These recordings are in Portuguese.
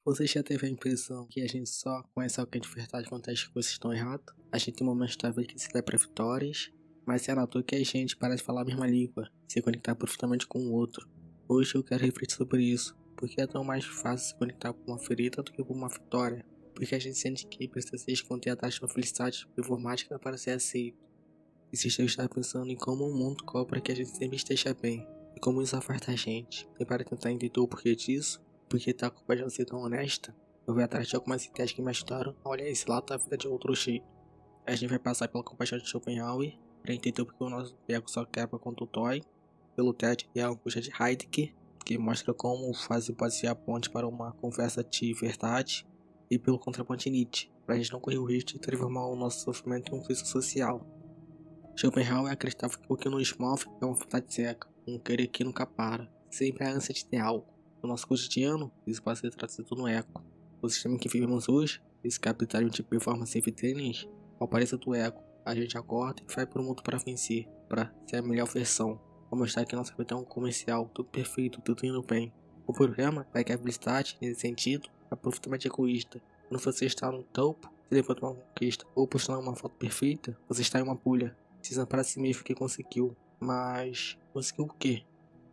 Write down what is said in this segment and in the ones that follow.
Você já teve a impressão que a gente só conhece alguém de verdade quando as coisas estão erradas? A gente tem momentos da vida que celebra vitórias, mas é na toa que a gente parece falar a mesma língua, se conectar profundamente com o outro. Hoje eu quero refletir sobre isso, porque é tão mais fácil se conectar com uma ferida do que com uma vitória. Porque a gente sente que precisa se esconder atrás de uma felicidade performática para ser aceito. E se eu estar pensando em como o mundo cobra que a gente sempre esteja bem, e como isso afasta a gente, e para tentar entender o porquê disso, porque tá com a de não ser tão honesta, eu vou atrás de algumas ideias que me ajudaram a olhar esse lado da vida de outro jeito. A gente vai passar pela compaixão de Schopenhauer, para entender porque o nosso ego só quebra quando dói, pelo TED e a angústia de Heidegger, que mostra como o fazer pode ser a ponte para uma conversa de verdade, e pelo contraponto de Nietzsche, para a gente não correr o risco de transformar o nosso sofrimento em um vício social. Schopenhauer acreditava que o que nos move é uma vontade cega, um querer que nunca para, sempre a ânsia de ter algo. No nosso cotidiano, isso pode ser traduzido no eco. O sistema em que vivemos hoje, esse capitalismo de performance e vitrines, ao parecer do ego, a gente acorda e vai para o mundo para vencer, para ser a melhor versão, para mostrar que nossa vida é um comercial, tudo perfeito, tudo indo bem. O problema é que a felicidade, nesse sentido, é profundamente egoísta. Quando você está no topo, se levanta uma conquista ou postando uma foto perfeita, você está em uma bolha, dizendo para si mesmo que conseguiu, mas conseguiu o quê?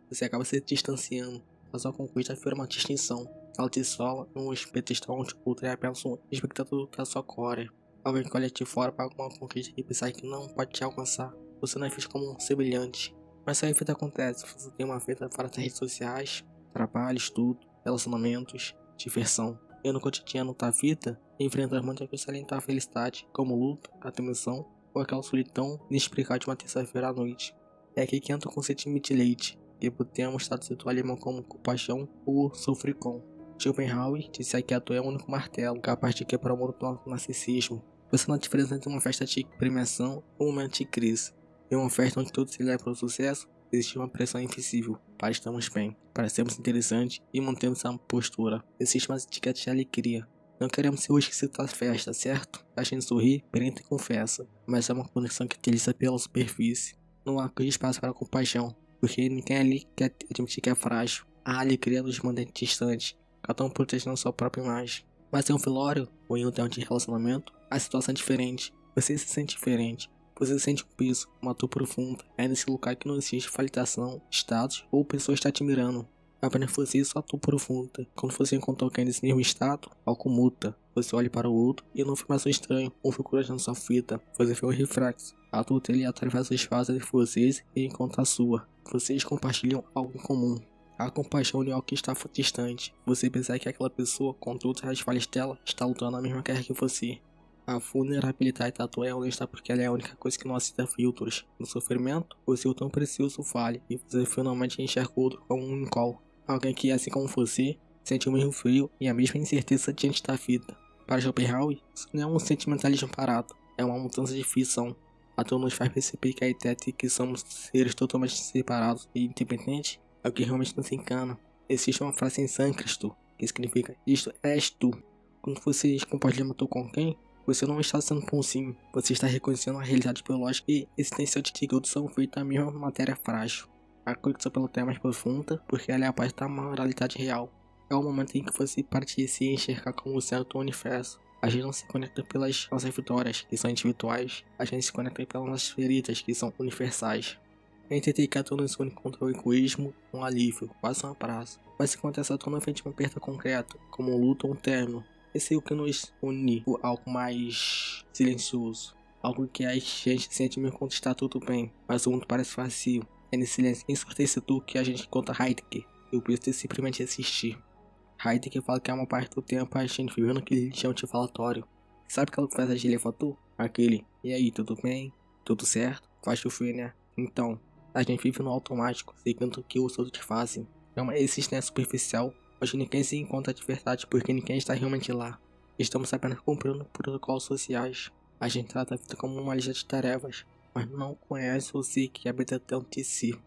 Você acaba se distanciando, a sua conquista vira uma distinção. Ela te sola um espetistão onde o outro é apenas um espectador da sua glória. Alguém que olha de fora para alguma conquista e pensar que não pode te alcançar. Você não é visto como um semelhante. Mas aí a vida acontece, você tem uma vida fora das redes sociais, trabalho, estudo, relacionamentos, diversão. E no cotidiano da vida, enfrenta muitas coisas além da felicidade, como luta, atenção ou aquela solidão inexplicável de uma terça-feira à noite. É aqui que entra o conceito de leite, que podemos traduzir do alemão como compaixão ou sofrer com. Schopenhauer disse que a dor é o único martelo capaz de quebrar o muro do narcisismo. Você não diferença entre uma festa de premiação ou um momento de crise. Em uma festa onde tudo se leva para o sucesso, existe uma pressão invisível para estarmos bem, para sermos interessantes e mantermos a postura. Existe uma etiqueta de alegria. Não queremos ser o esquisito da festa, certo? A gente sorri, brinca e confessa, mas é uma conexão que utiliza pela superfície. Não há espaço para compaixão, porque ninguém ali quer admitir que é frágil. A alegria nos mantém distantes, cada um protegendo sua própria imagem. Mas em um velório ou em um tempo de relacionamento, a situação é diferente. Você se sente diferente. Você sente um peso, uma dor profunda. É nesse lugar que não existe validação, status ou pessoa está te admirando. Apenas você e sua dor profunda. Quando você encontra alguém nesse mesmo estado, algo muda. Você olha para o outro e não fica mais estranho ou fica olhando sua fita. Você vê um reflexo. A dor dele atravessa os espaços de vocês e encontra a sua. Vocês compartilham algo em comum. A compaixão de algo que está distante. Você pensa que aquela pessoa, com todas as falhas dela, está lutando a mesma guerra que você. A vulnerabilidade da dor é honesta porque ela é a única coisa que não aceita filtros. No sofrimento, o seu tão precioso falha e você finalmente enxerga o outro como um igual. Alguém que, assim como você, sente o mesmo frio e a mesma incerteza diante da vida. Para Schopenhauer, isso não é um sentimentalismo parado, é uma mudança de ficção. A dor nos faz perceber que a ideia de que somos seres totalmente separados e independentes é o que realmente nos engana. Existe uma frase em sânscrito que significa isto és tu. Quando você compartilha uma dor com alguém, você não está sendo bonzinho, você está reconhecendo a realidade biológica e existencial de que todos são feitos da mesma matéria frágil. A conexão pelo tema é mais profunda porque ela é a parte da moralidade real. É o momento em que você parte de se enxergar como o centro do universo. A gente não se conecta pelas nossas vitórias, que são individuais, a gente se conecta pelas nossas feridas, que são universais. Entender que a dor nos une contra o egoísmo, um alívio, quase um abraço. Mas se acontece a dor na frente de uma perda concreta, como um luto ou um término, esse é o que nos une por algo mais silencioso. Algo que a gente sente mesmo quando está tudo bem, mas o mundo parece vazio. É nesse silêncio ensurdecedor que a gente encontra Heidegger e o peso de simplesmente existir. Heidegger fala que é uma parte do tempo a gente viveu naquele chão de falatório. Sabe aquela conversa de elevador? Aquele, e aí, tudo bem? Tudo certo? Vai chover, né? Então, a gente vive no automático, seguindo o que os outros fazem. É uma existência superficial, onde ninguém se encontra de verdade porque ninguém está realmente lá. Estamos apenas cumprindo protocolos sociais. A gente trata a vida como uma lista de tarefas, mas não conhece o si que habita dentro de si.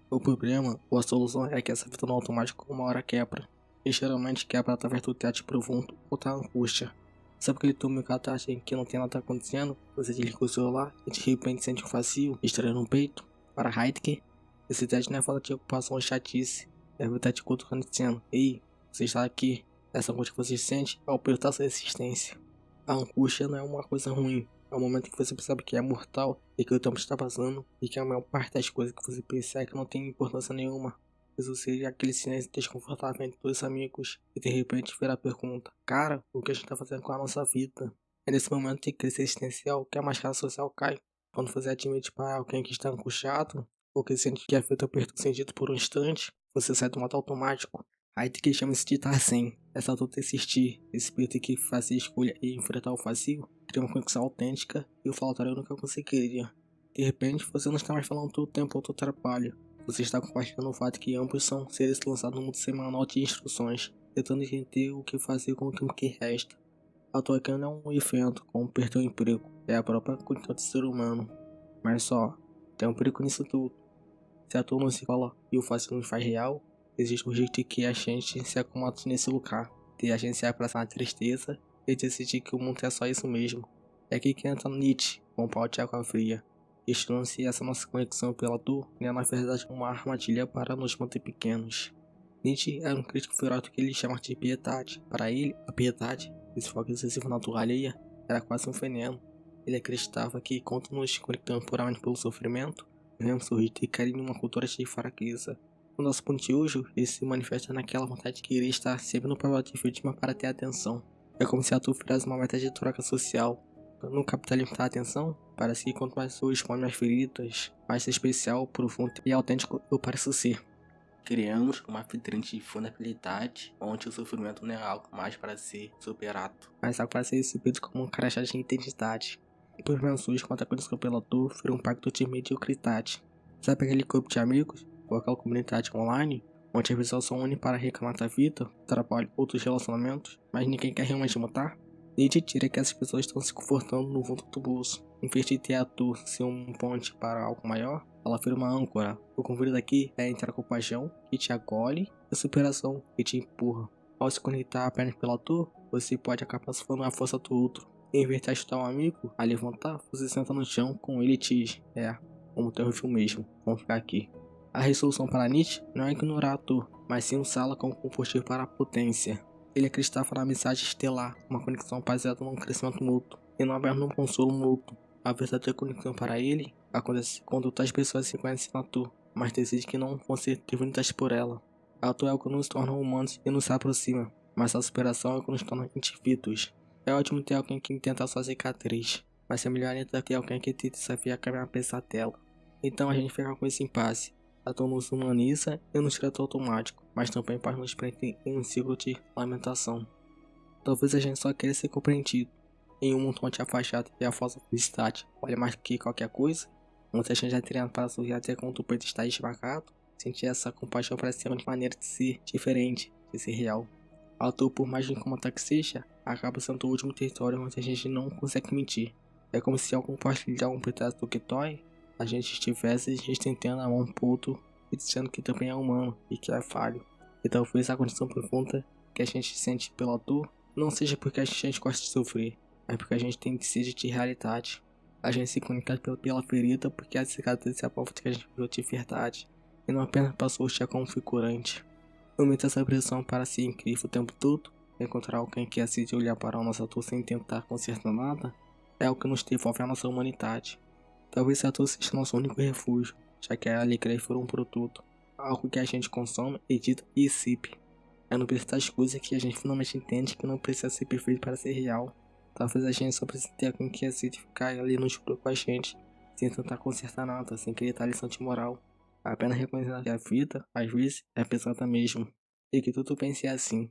O problema, ou a solução, é que essa vida no automático uma hora quebra. E geralmente quebra através do teatro profundo ou da angústia. Sabe aquele túmulo que acha que não tem nada acontecendo? Você desliga o celular e de repente sente um vazio estranho no peito? Para Heidegger, esse teste não é falta de ocupação ou chatice. É a verdade cutucando dizendo: ei, você está aqui. Essa angústia que você sente é o peso da sua existência. A angústia não é uma coisa ruim. É o momento em que você percebe que é mortal e que o tempo está passando e que a maior parte das coisas que você percebe não tem importância nenhuma. Isso seja aquele silêncio desconfortável entre dois amigos e de repente vira a pergunta: cara, o que a gente está fazendo com a nossa vida? É nesse momento de crise existencial que a máscara social cai. Quando você admite para alguém que está angustiado ou que sente que a vida perdeu sentido por um instante, você sai do modo automático. Aí tem que chama-se de estar sem. Essa dor de existir, esse espírito que fazia escolha e enfrentar o vazio, cria uma conexão autêntica e o falatório nunca conseguiria. De repente, você não está mais falando todo o tempo ou todo o trabalho. Você está compartilhando o fato que ambos são seres lançados no mundo semanal de instruções, tentando entender o que fazer com o tempo que resta. A tua cana é um evento, como perder o emprego, é a própria condição do ser humano. Mas só, tem um perigo nisso tudo. Se a tua não se cola e o vazio não faz real, existe um jeito de que a gente se acomoda nesse lugar, de a gente se abraçar na tristeza e decidir que o mundo é só isso mesmo. É aqui que entra Nietzsche, com o pau de água fria. Questionando-se essa nossa conexão pela dor é na verdade uma armadilha para nos manter pequenos. Nietzsche era um crítico feroz do que ele chama de piedade. Para ele, a piedade, esse foco excessivo na dor alheia, era quase um veneno. Ele acreditava que, quando nos conectamos puramente pelo sofrimento, devemos sorrir e cair em uma cultura de fraqueza. O nosso pontiújo se manifesta naquela vontade de querer estar sempre no papel de vítima para ter atenção. É como se a dor virasse uma meta de troca social. No capitalismo da atenção, parece que quanto mais eu exponho minhas feridas, mais especial, profundo e autêntico eu pareço ser. Criamos uma vitrine de vulnerabilidade, onde o sofrimento não é algo mais para ser superado, mas algo para ser recebido como um crachá de identidade. E por menos hoje, quando a condição pela dor, vira um pacto de mediocridade. Sabe aquele grupo de amigos, ou aquela comunidade online, onde as pessoas só unem para reclamar da vida, trabalho, outros relacionamentos, mas ninguém quer realmente mudar? Nietzsche tira que essas pessoas estão se confortando no fundo do bolso. Em vez de ter a dor ser um ponte para algo maior, ela vira uma âncora. O convite aqui é entrar com paixão, que te acolhe, e superação, que te empurra. Ao se conectar apenas pela dor, você pode acabar sofrendo a força do outro. Em vez de ajudar um amigo a levantar, você senta no chão com ele e te diz: como teu refil mesmo, vamos ficar aqui. A resolução para Nietzsche não é ignorar a dor, mas sim usá-la como combustível para a potência. Ele acreditava na mensagem estelar, uma conexão baseada num crescimento mútuo, e não aberto num consolo mútuo. A verdadeira conexão para ele acontece quando outras pessoas se conhecem na dor, mas decidem que não vão ser definidas por ela. A dor é o que nos torna humanos e nos aproxima, mas a superação é o que nos torna indivíduos. É ótimo ter alguém que entenda a sua cicatriz, mas é melhor ainda ter alguém que te desafia a caminhar apesar dela. Então a gente fica com esse impasse. A dor nos humaniza e nos trata automático, mas também para nos prender em um ciclo de lamentação. Talvez a gente só queira ser compreendido. Em um mundo onde a fachada e a falsa felicidade olha mais que qualquer coisa, muita gente é treinada para sorrir até quando o peito está esmagado. Sentir essa compaixão parece ser uma maneira de ser diferente, de ser real. A dor, por mais incômoda que seja, acaba sendo o último território onde a gente não consegue mentir. É como se ao compartilhar um pedaço do que dói, a gente estivesse estendendo a mão pro outro e dizendo que também é humano e que é falho. E talvez a condição profunda que a gente sente pela dor não seja porque a gente gosta de sofrer, mas porque a gente tem sede de realidade. A gente se conecta pela ferida porque a cicatriz é a prova de que a gente viveu de verdade, e não apenas passou o dia como figurante. Eu meto essa pressão para ser incrível o tempo todo, encontrar alguém que decide olhar para a nossa dor sem tentar consertar nada, é o que nos devolve a nossa humanidade. Talvez a dor seja nosso único refúgio, já que a alegria for um produto, algo que a gente consome, edita e exibe. É no preço das coisas que a gente finalmente entende que não precisa ser perfeito para ser real. Talvez a gente só precise ter alguém que decide ficar ali no escuro com a gente, sem tentar consertar nada, sem querer dar lição de moral. Apenas reconhecer que a vida, às vezes, é pesada mesmo, e que tudo bem ser assim.